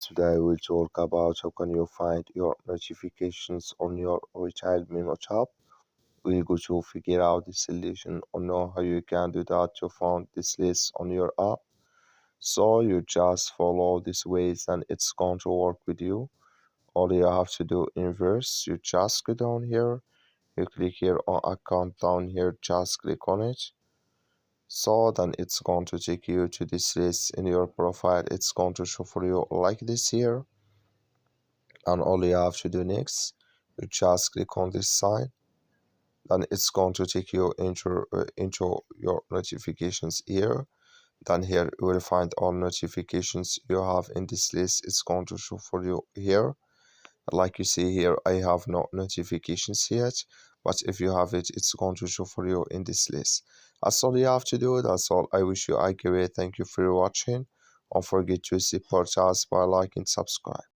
Today we'll talk about how can you find your notifications on your RetailMeNot app. We're going to figure out the solution on how you can do that to find this list on your app. So you just follow these ways and it's going to work with you. All you have to do inverse, you just go down here, you click here on account down here, just click on it. So then it's going to take you to this list in your profile. It's going to show for you like this here. And all you have to do next, you just click on this sign. Then it's going to take you into your notifications here. Then here you will find all notifications you have in this list. It's going to show for you here. Like you see here, I have no notifications yet, but if you have it, it's going to show for you in this list. That's all you have to do. That's all. I wish you a great. Thank you for watching. Don't forget to support us by liking and subscribe.